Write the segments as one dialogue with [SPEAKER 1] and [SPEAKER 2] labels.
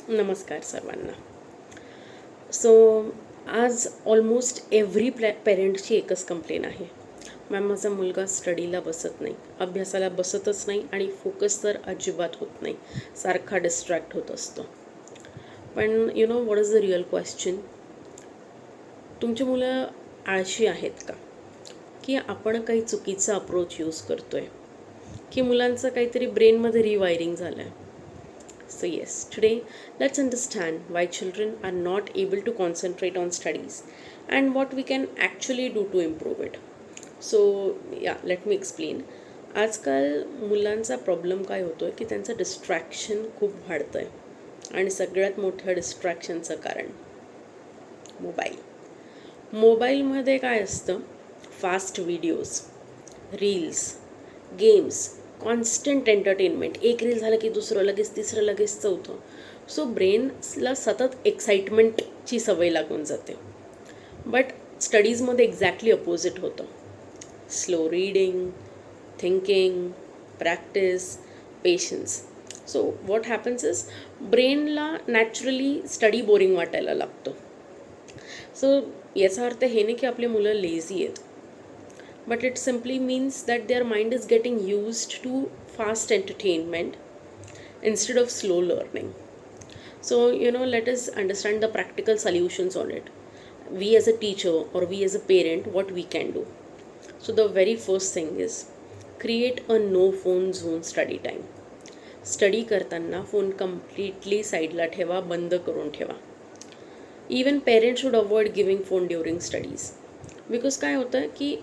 [SPEAKER 1] नमस्कार सर्वांना. सो आज ऑलमोस्ट एव्हरी पेरेंटची एकच कंप्लेन आहे. मॅम, माझा मुलगा स्टडीला बसत नाही, अभ्यासाला बसतच नाही आणि फोकस तर अजिबात होत नाही, सारखा डिस्ट्रॅक्ट होत असतो. पण you know what is the real question? तुमची मुलं आळशी आहेत का? की आपण काही चुकीचा अप्रोच यूज करतो आहे? की मुलांचं काहीतरी ब्रेनमध्ये रिवायरिंग झालं आहे? So yes, today let's understand why children are not able to concentrate on studies and what we can actually do to improve it. So yeah, let me explain. आजकाल मुलांचा problem काय होतो आहे की त्यांचं डिस्ट्रॅक्शन खूप वाढतं आहे आणि सगळ्यात मोठं डिस्ट्रॅक्शनचं कारण मोबाईल. मोबाईलमध्ये काय असतं? Fast videos, reels, games, constant entertainment. एक रील झालं की दुसरं, लगेच तिसरं, लगेच चौथं. सो ब्रेनला सतत एक्साइटमेंटची सवय लागून जाते. बट स्टडीजमध्ये एक्झॅक्टली अपोजिट होतं. Slow reading, thinking, practice, patience. So what happens is ब्रेनला नॅचरली स्टडी बोरिंग वाटायला लागतो. सो याचा अर्थ हे नाही की आपली मुलं लेझी आहेत, but it simply means that their mind is getting used to fast entertainment instead of slow learning. So let us understand the practical solutions on it. We as a teacher or we as a parent, what we can do. So the very first thing is create a no phone zone study time. Study करताना phone completely साईडला ठेवा, बंद करून ठेवा. Even parents should avoid giving phone during studies. Because काय होतं की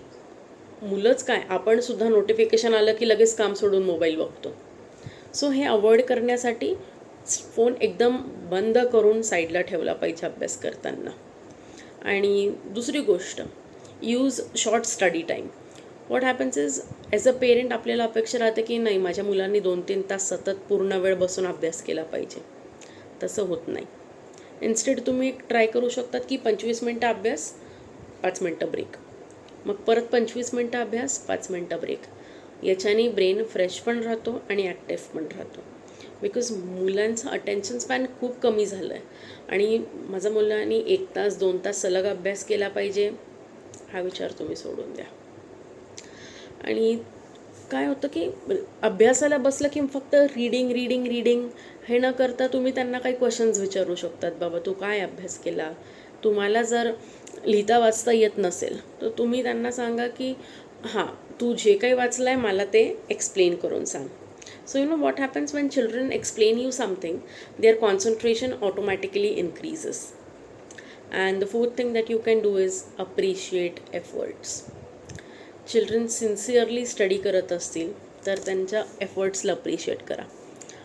[SPEAKER 1] मुलंच काय, आपण सुद्धा नोटिफिकेशन आलं की लगेच काम सोडून मोबाईल बघतो. सो हे अवॉइड करण्यासाठी फोन एकदम बंद करून साईडला ठेवला पाहिजे अभ्यास करताना. आणि दुसरी गोष्ट, use short study time. What happens is as a parent आपल्याला अपेक्षा राहते की नाही, माझ्या मुलांनी 2-3 तास सतत पूर्ण वेळ बसून अभ्यास केला पाहिजे. तसं होत नाही. इन्स्टेड तुम्ही ट्राय करू शकतात की 25 मिनटं अभ्यास, 5 मिनटं ब्रेक, मग परत 25 मिनटं अभ्यास, 5 मिनटं ब्रेक. याच्याने ब्रेन फ्रेश पण राहतो आणि ॲक्टिव्ह पण राहतो. बिकॉज मुलांचं अटेन्शन स्पॅन खूप कमी झालं आहे आणि माझ्या मुलांनी 1 तास 2 तास सलग अभ्यास केला पाहिजे हा विचार तुम्ही सोडून द्या. आणि काय होतं की अभ्यासाला बसलं की फक्त रीडिंग रीडिंग रीडिंग हे न करता तुम्ही त्यांना काही क्वेश्चन्स विचारू शकतात. बाबा तू काय अभ्यास केला? तुम्हाला जर लिहिता वाचता येत नसेल तर तुम्ही त्यांना सांगा की हां, तू जे काही वाचलं आहे मला ते एक्सप्लेन करून सांग. So what happens when children explain you something, their concentration automatically increases. And the fourth thing that you can do is appreciate efforts. Children sincerely study करत असतील तर त्यांच्या एफर्ट्सला अप्रिशिएट करा.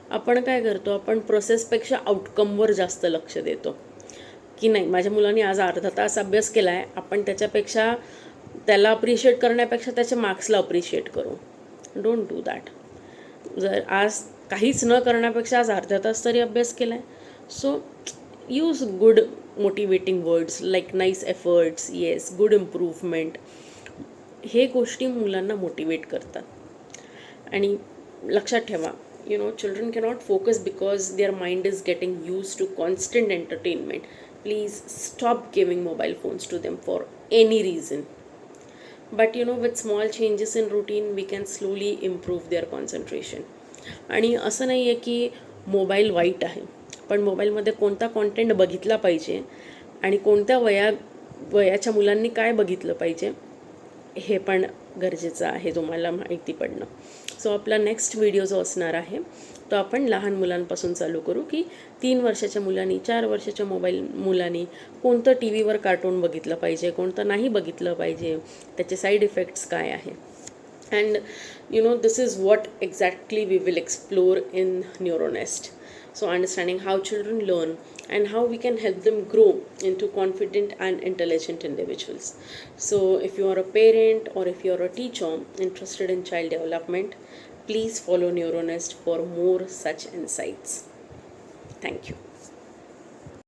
[SPEAKER 1] आपण काय करतो, आपण प्रोसेसपेक्षा आउटकमवर जास्त लक्ष देतो की नाही, माझ्या मुलांनी आज अर्धा तास अभ्यास केला आहे, आपण त्याच्यापेक्षा त्याला अप्रिशिएट करण्यापेक्षा त्याच्या मार्क्सला अप्रिशिएट करू. Don't do that. जर आज काहीच न करण्यापेक्षा आज अर्धा तास तरी अभ्यास केला आहे, so use good motivating words like nice efforts, yes, good improvement. हे गोष्टी मुलांना मोटिवेट करतात. आणि लक्षात ठेवा, children cannot focus because their mind is getting used to constant entertainment. Please stop giving mobile phones to them for any reason. But with small changes in routine we can slowly improve their concentration. आणि असं नाही आहे की mobile वाईट आहे, पण मोबाईलमध्ये कोणता कॉन्टेंट बघितला पाहिजे आणि कोणत्या वयाच्या मुलांनी काय बघितलं पाहिजे हे पण गरजेचं आहे तुम्हाला माहिती पडणं. सो आपला नेक्स्ट व्हिडिओ जो असणार आहे तो आपण लहान मुलांपासून चालू करू की 3 वर्षाच्या मुलांनी, 4 वर्षाच्या मुलांनी कोणतं टी व्हीवर कार्टून बघितलं पाहिजे, कोणतं नाही बघितलं पाहिजे, त्याचे साईड इफेक्ट्स काय आहे. And this is what exactly we will explore in Neuronest. So understanding how children learn and how we can help them grow into confident and intelligent individuals. So if you are a parent or if you are a teacher interested in child development, please follow Neuronest for more such insights. Thank you.